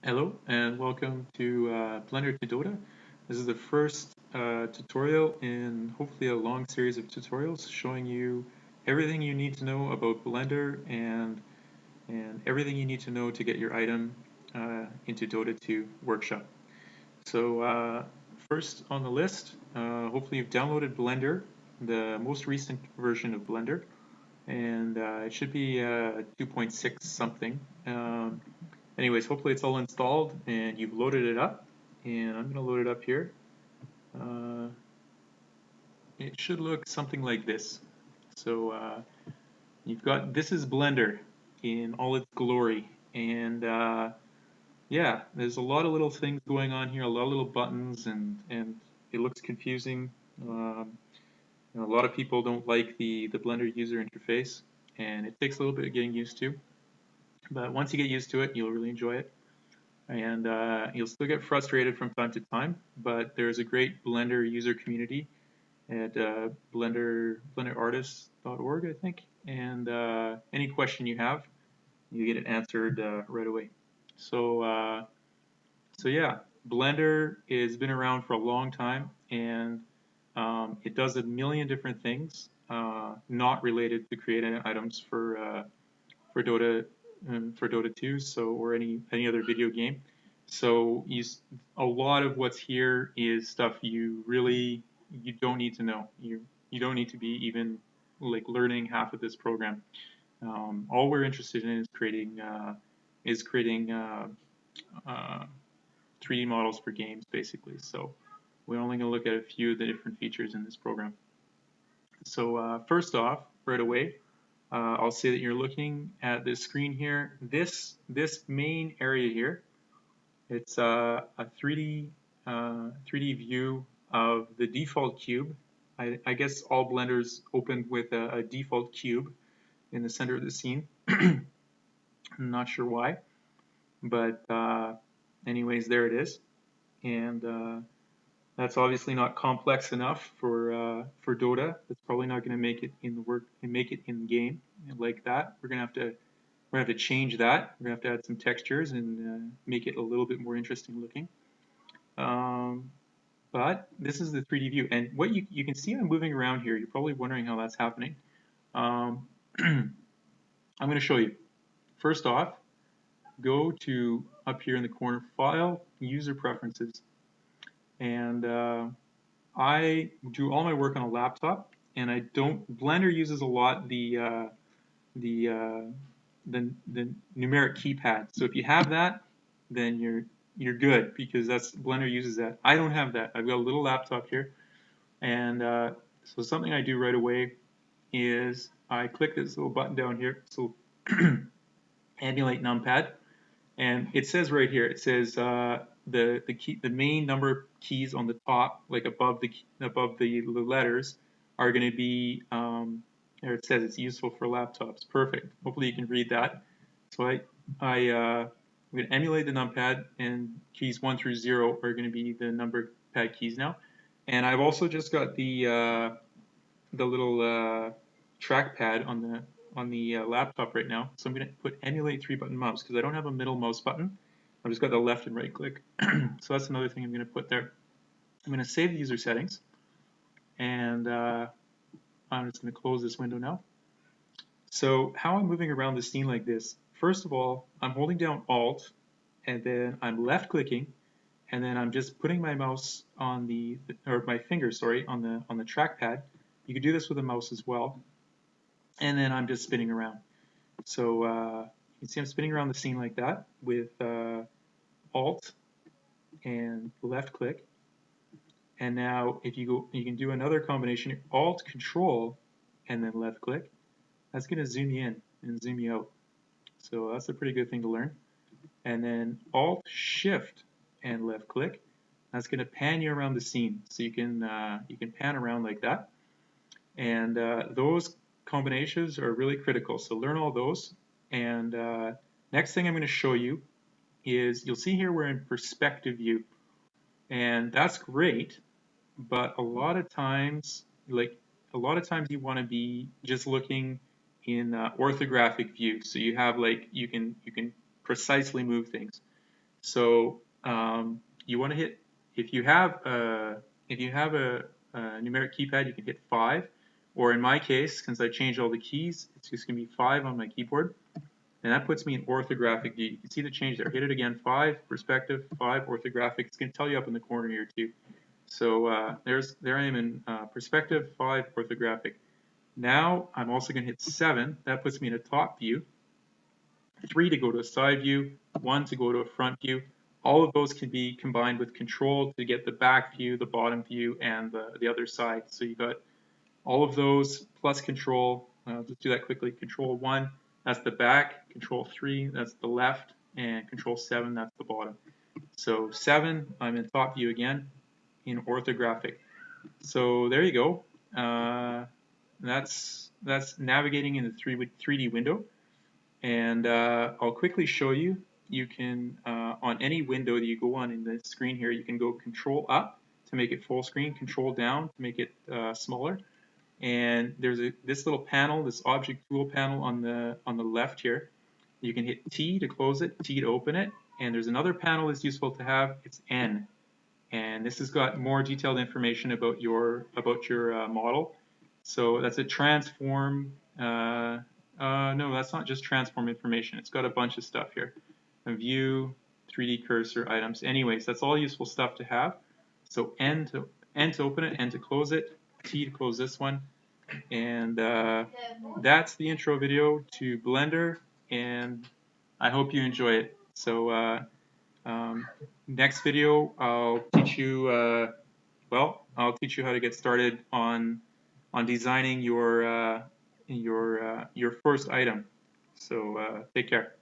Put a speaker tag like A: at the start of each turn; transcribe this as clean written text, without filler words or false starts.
A: Hello and welcome to Blender to Dota. This is the first tutorial in hopefully a long series of tutorials showing you everything you need to know about Blender and everything you need to know to get your item into Dota 2 Workshop. So first on the list, hopefully you've downloaded Blender, the most recent version of Blender, and it should be 2.6 something. Anyways, hopefully it's all installed and you've loaded it up. And I'm going to load it up here. Uh, it should look something like this. So you've got, this is Blender in all its glory. And yeah, there's a lot of little things going on here, a lot of little buttons, and it looks confusing. A lot of people don't like the Blender user interface, and it takes a little bit of getting used to. But once you get used to it, you'll really enjoy it. And you'll still get frustrated from time to time, but there's a great Blender user community at blenderartists.org, I think, and any question you have, you get it answered right away. So, so yeah, Blender has been around for a long time, and it does a million different things not related to creating items for Dota for Dota 2, so or any other video game. So a lot of what's here is stuff you don't need to know. You don't need to be even like learning half of this program. All we're interested in is creating 3D models for games basically. So we're only going to look at a few of the different features in this program. So first off, right away, I'll say that you're looking at this screen here. This main area here, it's a 3D view of the default cube. I guess all Blenders opened with a default cube in the center of the scene. I'm not sure why, but anyways, there it is. And that's obviously not complex enough for Dota. It's probably not going to make it in the work and make it in game like that. We're gonna have to change that. We're gonna have to add some textures and make it a little bit more interesting looking. Um, but this is the 3D view, and what you can see I'm moving around here. You're probably wondering how that's happening. Um, I'm going to show you. First off, go to up here in the corner, File, User Preferences, and I do all my work on a laptop, and I don't. Blender uses a lot the uh, the numeric keypad. So if you have that, then you're good because that's Blender uses that. I don't have that. I've got a little laptop here, and so something I do right away is I click this little button down here. So emulate numpad, and it says right here. It says the main number of keys on the top, like above the letters, are going to be there. It says it's useful for laptops. Perfect. Hopefully you can read that. So I'm going to emulate the numpad, and keys 1 through 0 are going to be the number pad keys now. And I've also just got the little trackpad on the laptop right now. So I'm going to put emulate 3-button mouse because I don't have a middle mouse button. I've just got the left and right click. So that's another thing I'm going to put there. I'm going to save the user settings, and I'm just going to close this window now. So how I'm moving around the scene like this, first of all, I'm holding down Alt, and then I'm left clicking, and then I'm just putting my mouse on or my finger, sorry, on the trackpad. You could do this with a mouse as well. And then I'm just spinning around. So you can see I'm spinning around the scene like that with Alt and left click. And now if you go, you can do another combination, Alt Control and then left click. That's going to zoom you in and zoom you out. So that's a pretty good thing to learn. And then Alt Shift and left click. That's going to pan you around the scene. So you can pan around like that. And those combinations are really critical. So learn all those. And next thing I'm going to show you is you'll see here we're in perspective view. And that's great, but a lot of times you want to be just looking in orthographic view. So you have you can precisely move things. So you want to hit, if you have a numeric keypad, you can hit 5, or in my case, since I changed all the keys, it's just going to be 5 on my keyboard, and that puts me in orthographic view. You can see the change there. Hit it again, 5 perspective, 5 orthographic. It's going to tell you up in the corner here too. So there I am in perspective, 5 orthographic. Now I'm also going to hit 7. That puts me in a top view. 3 to go to a side view, 1 to go to a front view. All of those can be combined with control to get the back view, the bottom view, and the other side. So you got all of those plus control. Let's do that quickly. Control 1, that's the back. Control 3, that's the left. And control 7, that's the bottom. So 7, I'm in top view again in orthographic. So there you go. That's navigating in the 3D window. And I'll quickly show you. You can, on any window that you go on in the screen here, you can go Control Up to make it full screen, Control Down to make it smaller. And there's this little panel, this Object Tool panel on the left here. You can hit T to close it, T to open it. And there's another panel that's useful to have. It's N, and this has got more detailed information about your model. So that's a transform. No, that's not just transform information. It's got a bunch of stuff here. A view, 3D cursor, items. Anyways, that's all useful stuff to have. So N to open it, N to close it, T to close this one. And that's the intro video to Blender, and I hope you enjoy it. So next video, I'll teach you. I'll teach you how to get started on designing your first item. So take care.